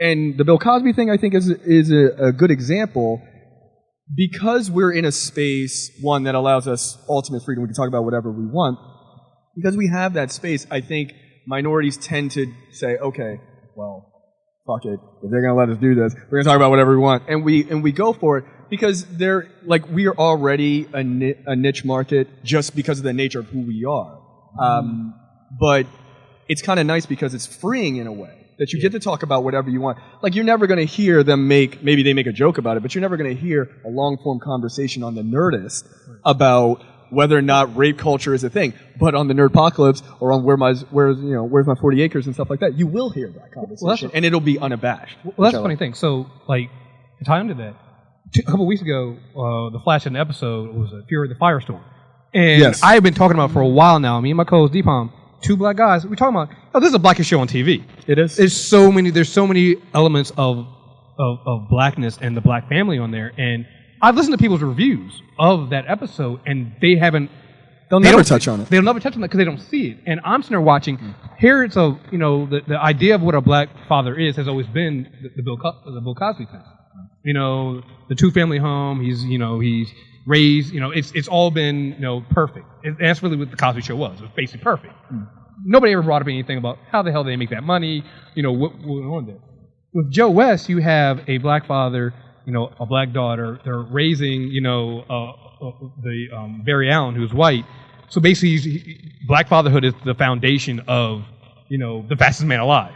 the Bill Cosby thing, I think, is a good example because we're in a space, one, that allows us ultimate freedom. We can talk about whatever we want. Because we have that space, I think minorities tend to say, okay, well, fuck it. If they're going to let us do this, we're going to talk about whatever we want. And we go for it because they're, like, we are already a niche market just because of the nature of who we are. But it's kind of nice because it's freeing in a way that you get to talk about whatever you want. Like, you're never going to hear them maybe they make a joke about it, but you're never going to hear a long-form conversation on the Nerdist about whether or not rape culture is a thing. But on the Nerdpocalypse or on Where's My 40 Acres and stuff like that, you will hear that conversation, and it'll be unabashed. Well, that's the funny thing. So, like, to tie into that, a couple weeks ago, the Flash had an episode was Fury of the Firestorm. And Yes. I have been talking about for a while now, me and my co-host Deepam, two black guys, we're talking about, this is a blackish show on TV. It is. There's so many elements of blackness and the black family on there, and I've listened to people's reviews of that episode, and they'll never touch on it. They'll never touch on it because they don't see it. And I'm sitting there watching. Here it's the idea of what a black father is has always been the Bill Cosby thing. You know, the two-family home. He's raised. You know, it's all been perfect. And that's really what the Cosby Show was. It was basically perfect. Nobody ever brought up anything about how the hell they make that money. You know, what went on there. With Joe West, you have a black father. A black daughter. They're raising, Barry Allen, who's white. So basically, black fatherhood is the foundation of, the fastest man alive.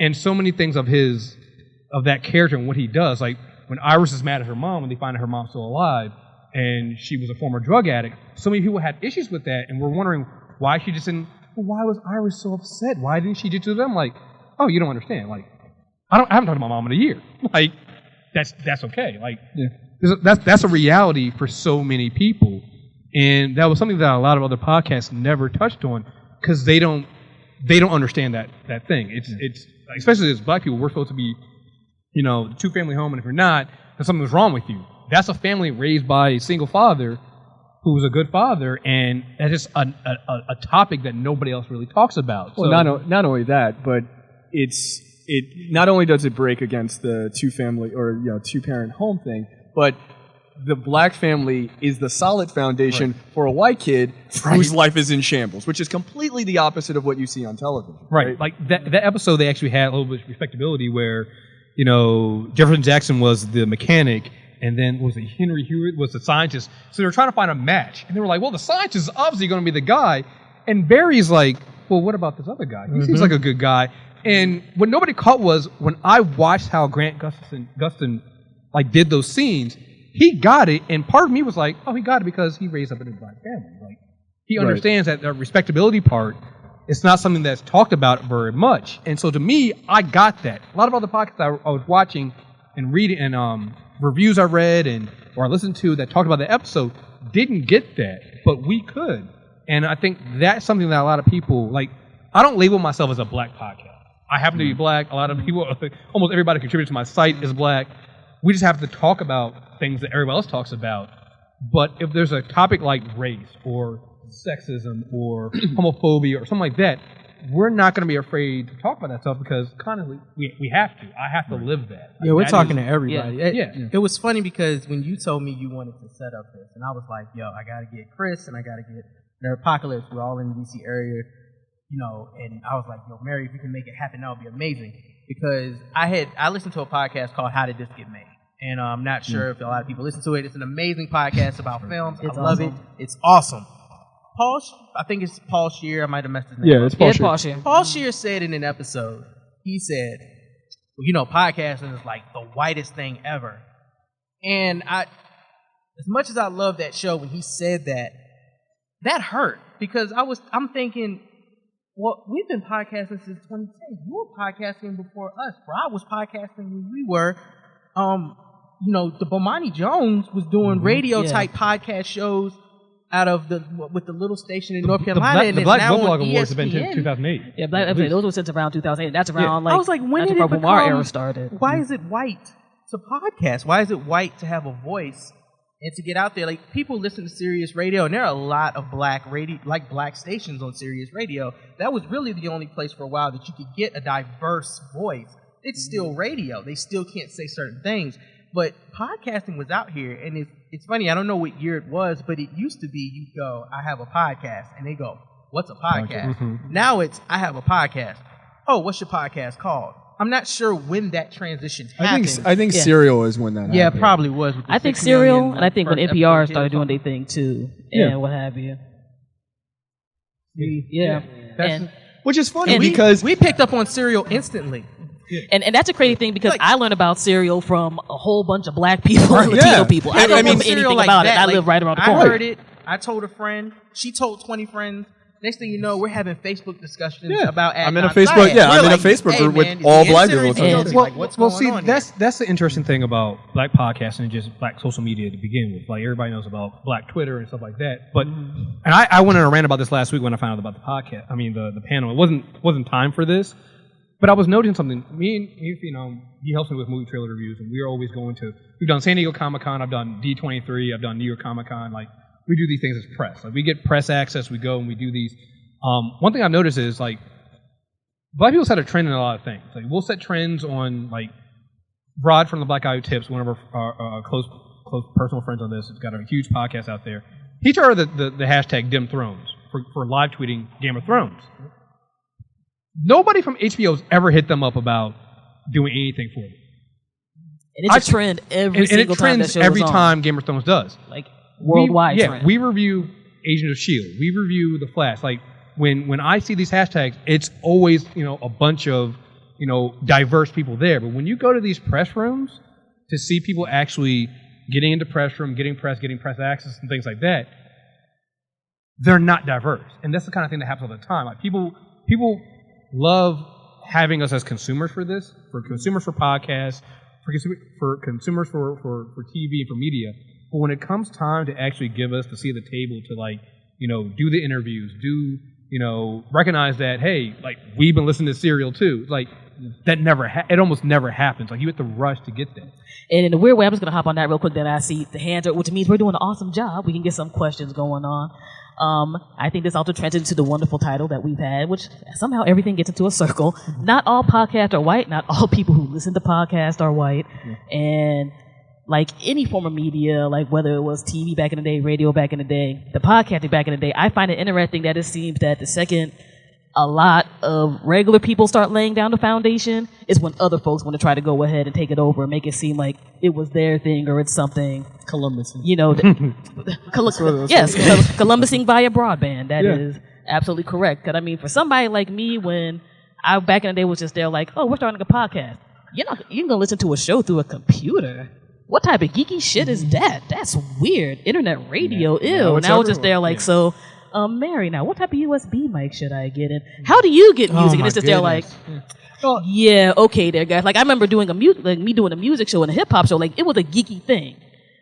And so many things of that character and what he does. Like, when Iris is mad at her mom, when they find out her mom's still alive, and she was a former drug addict, so many people had issues with that, and were wondering why she just didn't, why was Iris so upset? Why didn't she do to them? Like, oh, you don't understand. Like, I haven't talked to my mom in a year. Like, that's okay. Like, that's a reality for so many people, and that was something that a lot of other podcasts never touched on because they don't understand that thing. It's especially as black people, we're supposed to be, the two-family home, and if you're not, then something's wrong with you. That's a family raised by a single father who was a good father, and that's just a topic that nobody else really talks about. Well, not only that, but it not only does it break against the two-family or two-parent home thing, but the black family is the solid foundation for a white kid whose life is in shambles, which is completely the opposite of what you see on television. Right. Like that episode, they actually had a little bit of respectability where, Jefferson Jackson was the mechanic, and then Henry Hewitt was the scientist. So they were trying to find a match, and they were like, well, the scientist is obviously going to be the guy, and Barry's like, well, what about this other guy? He seems like a good guy. And what nobody caught was when I watched how Grant Gustin did those scenes, he got it, and part of me was like, oh, he got it because he raised up in a black family. Like, he understands that the respectability part, it's not something that's talked about very much. And so to me, I got that. A lot of other podcasts I was watching and reading and reviews I read or I listened to that talked about the episode didn't get that, but we could. And I think that's something that a lot of people, I don't label myself as a black podcast. I happen to be black. A lot of people, almost everybody contributing to my site is black. We just have to talk about things that everybody else talks about. But if there's a topic like race or sexism or homophobia or something like that, we're not going to be afraid to talk about that stuff because constantly we have to. I have to live that. Yeah, we're talking to everybody. Yeah. It was funny because when you told me you wanted to set up this, and I was like, yo, I got to get Chris and I got to get Nerdpocalypse. We're all in the DC area. And I was like, yo, Mary, if you can make it happen, that would be amazing. Because I listened to a podcast called How Did This Get Made? And I'm not sure if a lot of people listen to it. It's an amazing podcast about films. It's I love awesome. it. It's awesome. I think it's Paul Scheer. I might have messed his name Yeah, up. it's Paul It's Scheer. Paul Scheer. Paul Scheer said in an episode, he said, well, you know, podcasting is like the whitest thing ever. And as much as I love that show, when he said that, that hurt because I'm thinking, well, we've been podcasting since 2010. You were podcasting before us. Rob was podcasting when we were. You know, the Bomani Jones was doing radio type podcast shows with the little station in North Carolina, and the it's Black now Book on Awards have been ESPN. 2008. Yeah, those were since around 2008. That's around I was like, when that's did it before Bumar become? era started. Why is it white to podcast? Why is it white to have a voice and to get out there? Like, people listen to Sirius Radio, and there are a lot of black stations on Sirius Radio. That was really the only place for a while that you could get a diverse voice. It's still radio. They still can't say certain things. But podcasting was out here, and it's funny. I don't know what year it was, but it used to be you go, I have a podcast, and they go, what's a podcast? Mm-hmm. Now it's, I have a podcast. Oh, what's your podcast called? I'm not sure when that transition happened. I think Serial is when that happened. Yeah, it probably was. With the I think 6 Serial, million and I think when first NPR episode started hit or doing their thing too, Yeah. and what have you. Yeah. And, Which is funny And because we picked up on Serial instantly. and that's a crazy thing because Like- I learned about Serial from a whole bunch of black people and Yeah. Latino people. I didn't know anything Serial like about it. that, I like, live right around the I corner. heard it. I told a friend. She told 20 friends. Next thing you know, we're having Facebook discussions Yeah. about I'm in a Adnan Facebook- Syed. yeah, We're I'm in a like, Facebook hey, group with man, all is black Serious people. Jones? Like, what's well, going see, on here? that's the interesting thing about black podcasting and just black social media to begin with. Like, everybody knows about black Twitter and stuff like that. But and I went on a rant about this last week when I found out about the podcast. I mean, the panel. It wasn't time for this, but I was noticing something. Me and he helps me with movie trailer reviews, and we're always going to. We've done San Diego Comic-Con. I've done D23. I've done New York Comic-Con. Like, we do these things as press. Like, we get press access. We go and we do these. One thing I've noticed is, like, black people set a trend in a lot of things. Like, we'll set trends on, like, Rod from the Black Guy Who Tips, one of our close personal friends on this, has got a huge podcast out there. He started the hashtag Dim Thrones for live tweeting Game of Thrones. Nobody from HBO's ever hit them up about doing anything for them. And it's a trend every And single it time that trends show every is on. time Game of Thrones does. Like, worldwide trend. We review Agents of S.H.I.E.L.D. We review The Flash. Like, when I see these hashtags, it's always, a bunch of, diverse people there. But when you go to these press rooms to see people actually getting into press room, getting press access and things like that, they're not diverse. And that's the kind of thing that happens all the time. Like, people love having us as consumers for this, for consumers for podcasts, for consumers for TV and for media. But when it comes time to actually give us the seat at the table to, like, do the interviews, recognize that, hey, like, we've been listening to Serial too. Like, that it almost never happens. Like, you have to rush to get there. And in a weird way, I'm just going to hop on that real quick. Then I see the hands are, which means we're doing an awesome job. We can get some questions going on. I think this also transitions to the wonderful title that we've had, which somehow everything gets into a circle. Not all podcasts are white. Not all people who listen to podcasts are white. And like any form of media, like whether it was TV back in the day, radio back in the day, the podcasting back in the day, I find it interesting that it seems that the second a lot of regular people start laying down the foundation is when other folks want to try to go ahead and take it over and make it seem like it was their thing or it's something. Columbus. Columbusing via broadband. That is absolutely correct. Because, I mean, for somebody like me, when I back in the day was just there like, oh, we're starting a podcast. You're going to listen to a show through a computer. What type of geeky shit is that? That's weird. Internet radio, ew. Now it's just there like, so... Mary, now what type of USB mic should I get in? How do you get music? And it's just there like, yeah, okay there, guys. Like, I remember doing me doing a music show and a hip hop show. Like, it was a geeky thing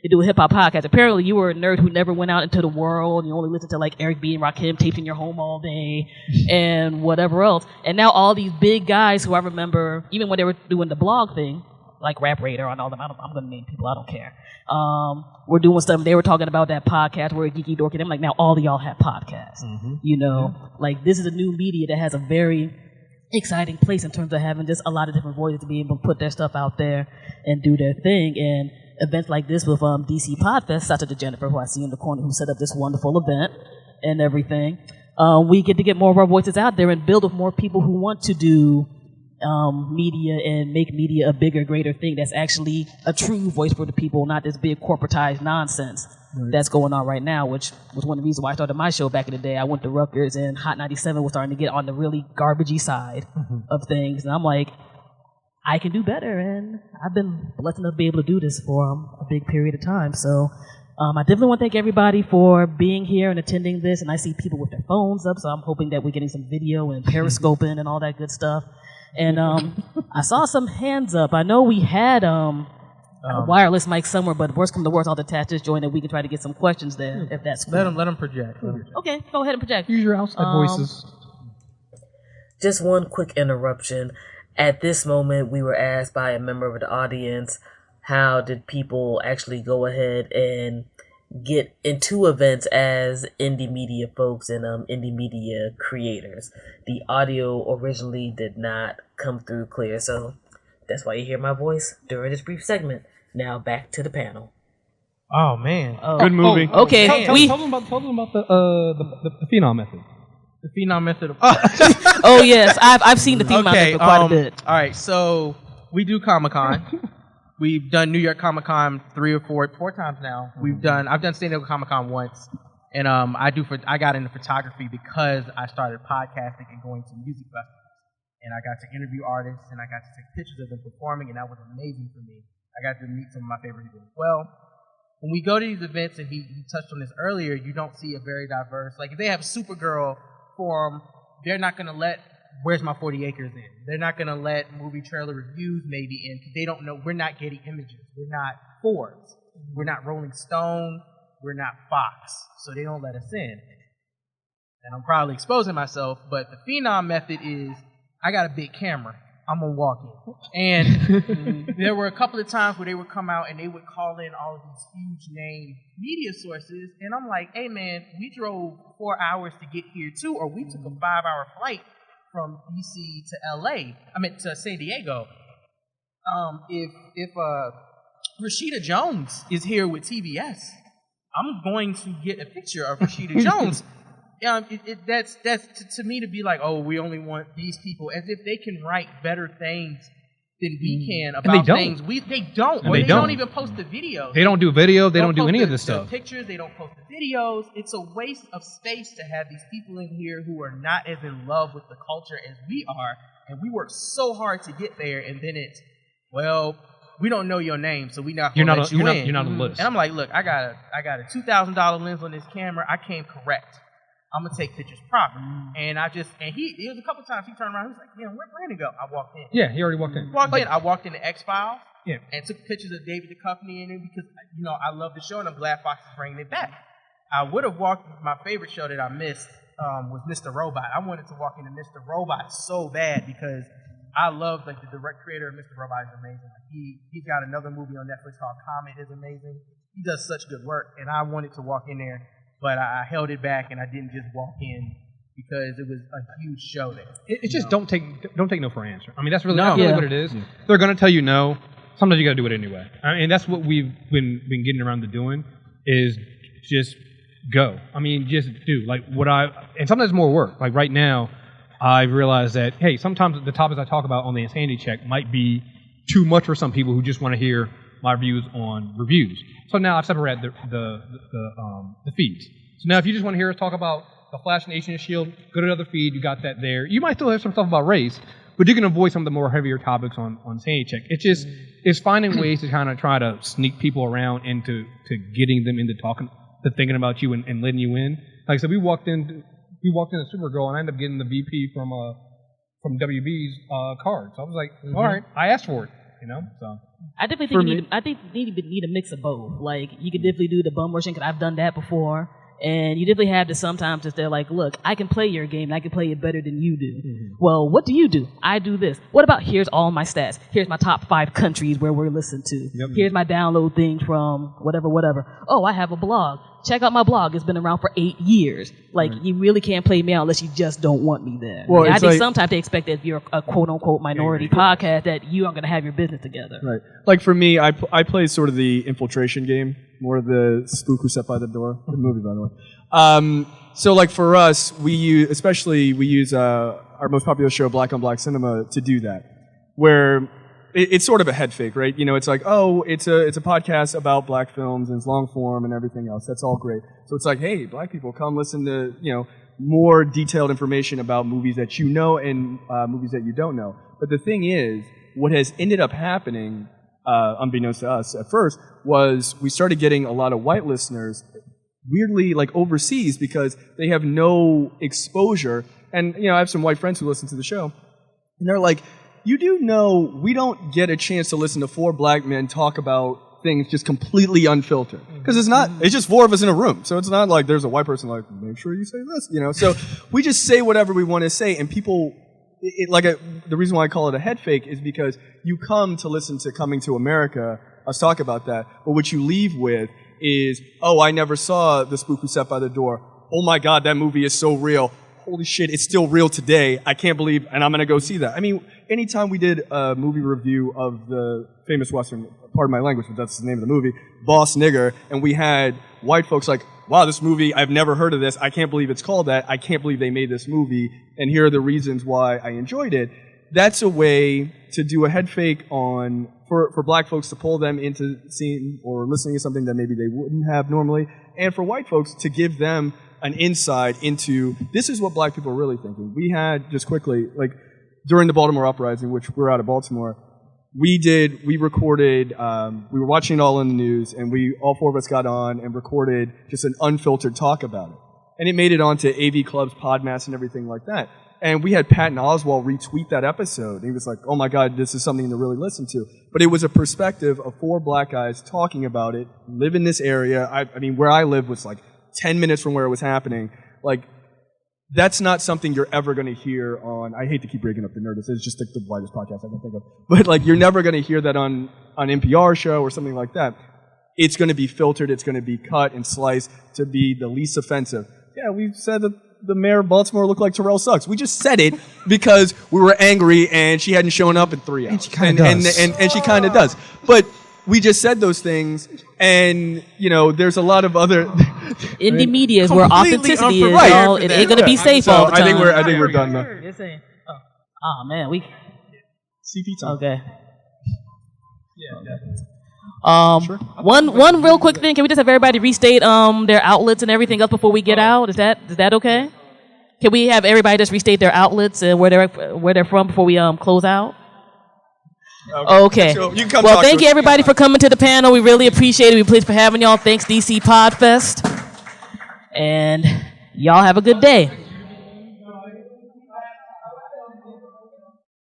to do a hip hop podcast. Apparently, you were a nerd who never went out into the world. You only listened to like Eric B and Rakim tapes in your home all day and whatever else. And now all these big guys who I remember, even when they were doing the blog thing, like Rap Radar and all them. I'm going to name people. I don't care. We're doing stuff. They were talking about that podcast. We're a geeky dorky. I'm like, now all of y'all have podcasts. Like, this is a new media that has a very exciting place in terms of having just a lot of different voices to be able to put their stuff out there and do their thing. And events like this with DC Podfest, shout out to Jennifer, who I see in the corner, who set up this wonderful event and everything. We get to get more of our voices out there and build with more people who want to do media and make media a bigger, greater thing that's actually a true voice for the people, not this big corporatized nonsense that's going on right now, which was one of the reasons why I started my show back in the day. I went to Rutgers, and Hot 97 was starting to get on the really garbagey side of things, and I'm like, I can do better, and I've been blessed enough to be able to do this for a big period of time. So I definitely want to thank everybody for being here and attending this, and I see people with their phones up, so I'm hoping that we're getting some video and periscoping and all that good stuff. And I saw some hands up. I know we had a wireless mic somewhere, but worst come to worst, I'll attach this joint and we can try to get some questions there, if that's cool. Let them project. Okay, go ahead and project. Use your outside voices. Just one quick interruption. At this moment, we were asked by a member of the audience, how did people actually go ahead and get into events as indie media folks and indie media creators? The audio originally did not come through clear, so that's why you hear my voice during this brief segment. Now back to the panel. Oh man, Good movie. Okay, Tell them about the Phenom method. the Phenom method of. Oh yes, I've seen the theme method quite a bit. All right, so we do Comic-Con. We've done New York Comic-Con 3 or 4 times now. I've done San Diego Comic-Con once, and I got into photography because I started podcasting and going to music festivals, and I got to interview artists and I got to take pictures of them performing, and that was amazing for me. I got to meet some of my favorite people as well. When we go to these events, and he touched on this earlier, you don't see a very diverse. Like if they have Supergirl forum, they're not going to let Where's My 40 Acres in. They're not going to let movie trailer reviews maybe in because they don't know. We're not Getty Images. We're not Forbes. We're not Rolling Stone. We're not Fox. So they don't let us in. And I'm probably exposing myself, but the Phenom method is I got a big camera. I'm going to walk in. And there were a couple of times where they would come out and they would call in all of these huge name media sources. And I'm like, hey, man, we drove 4 hours to get here, too, or we took a 5-hour flight from DC to San Diego. If Rashida Jones is here with TBS, I'm going to get a picture of Rashida Jones. That's to me to be like, oh, we only want these people, as if they can write better things than we can about things. They don't even post the videos. They don't do video. They don't do any of this stuff. Pictures. They don't post the videos. It's a waste of space to have these people in here who are not as in love with the culture as we are, and we work so hard to get there, and then it's, well, we don't know your name, so we not gonna let you in. You're not on the list. And I'm like, look, I got a $2,000 lens on this camera. I came correct. I'm gonna take pictures proper. And it was a couple times he turned around. He was like, "Man, where'd Brandon go?" I walked in. Yeah, he already walked in. I walked into X-Files. Yeah. And took pictures of David Duchovny in it because I love the show and I'm glad Fox is bringing it back. I would have walked. My favorite show that I missed was Mr. Robot. I wanted to walk into Mr. Robot so bad because I love the direct creator of Mr. Robot is amazing. He's got another movie on Netflix called Comet is amazing. He does such good work, and I wanted to walk in there. But I held it back, and I didn't just walk in because it was a huge show there. It's just don't take no for an answer. I mean, that's really what it is. Yeah. They're going to tell you no. Sometimes you got to do it anyway. I mean, that's what we've been getting around to doing is just go. I mean, just do. And sometimes it's more work. Like right now, I've realized that, hey, sometimes the topics I talk about on the Insanity Check might be too much for some people who just want to hear my views on reviews. So now I've separated the feeds. So now if you just want to hear us talk about the Flash and Agent of S.H.I.E.L.D., go to another feed, you got that there. You might still have some stuff about race, but you can avoid some of the more heavier topics on Sanity Check. It's finding ways to kind of try to sneak people around into getting them into talking, to thinking about you and letting you in. Like I said, we walked in Supergirl and I ended up getting the VP from WB's card. So I was like, all right, I asked for it. So I definitely think you need a mix of both. Like you could definitely do the bum rushing because I've done that before, and you definitely have to sometimes if they're like, look, I can play your game and I can play it better than you do. Mm-hmm. Well, what do you do? I do this. What about here's all my stats. Here's my top 5 countries where we're listened to. Yep. Here's my download things from whatever. Oh, I have a blog. Check out my blog. It's been around for 8 years. Like, you really can't play me out unless you just don't want me there. Well, I think sometimes they expect that if you're a quote-unquote minority podcast that you aren't going to have your business together. Right. Like, for me, I play sort of the infiltration game, more the spook who sat by the door. Good movie, by the way. So like for us, we use our most popular show, Black on Black Cinema, to do that, where it's sort of a head fake, right? It's like, oh, it's a podcast about black films and it's long form and everything else. That's all great. So it's like, hey, black people, come listen to more detailed information about movies that you know and movies that you don't know. But the thing is, what has ended up happening, unbeknownst to us at first, was we started getting a lot of white listeners, weirdly like overseas, because they have no exposure. And I have some white friends who listen to the show, and they're like, you do know we don't get a chance to listen to four black men talk about things just completely unfiltered. Because it's just four of us in a room. So it's not like there's a white person like, make sure you say this, So we just say whatever we want to say, and people, the reason why I call it a head fake is because you come to listen to Coming to America, us talk about that, but what you leave with is, oh, I never saw The Spook Who Sat by the Door. Oh my God, that movie is so real. Holy shit, it's still real today. I can't believe, and I'm going to go see that. I mean, anytime we did a movie review of the famous Western, pardon my language, but that's the name of the movie, Boss Nigger, and we had white folks like, wow, this movie, I've never heard of this. I can't believe it's called that. I can't believe they made this movie, and here are the reasons why I enjoyed it. That's a way to do a head fake for black folks to pull them into seeing or listening to something that maybe they wouldn't have normally, and for white folks to give them an insight into this is what black people are really thinking. We had, just quickly, like during the Baltimore uprising, which we're out of Baltimore, we recorded, we were watching it all in the news, and all four of us got on and recorded just an unfiltered talk about it. And it made it onto AV Club's Podmas and everything like that. And we had Patton Oswalt retweet that episode. He was like, oh my God, this is something to really listen to. But it was a perspective of four black guys talking about it, live in this area. I mean, where I live was like 10 minutes from where it was happening. Like, that's not something you're ever going to hear on, I hate to keep breaking up the Nerdist, it's just like the widest podcast I can think of. But like, you're never going to hear that on NPR show or something like that. It's going to be filtered, it's going to be cut and sliced to be the least offensive. Yeah, we said that the mayor of Baltimore looked like Terrell Suggs. We just said it because we were angry and she hadn't shown up in 3 hours. And she kind of does. And she kind of does. But we just said those things, and there's a lot of other indie media is where authenticity is. Right. Y'all, it ain't gonna be safe all the time. I think we're done now. You're saying, oh man, we CP time. Okay. Yeah. Sure. One real quick thing. Can we just have everybody restate their outlets and everything else before we get out? Is that okay? Can we have everybody just restate their outlets and where they're from before we close out? Okay. So you can come well, thank you everybody for coming to the panel. We really appreciate it. We're pleased for having y'all. Thanks DC Podfest. And y'all have a good day.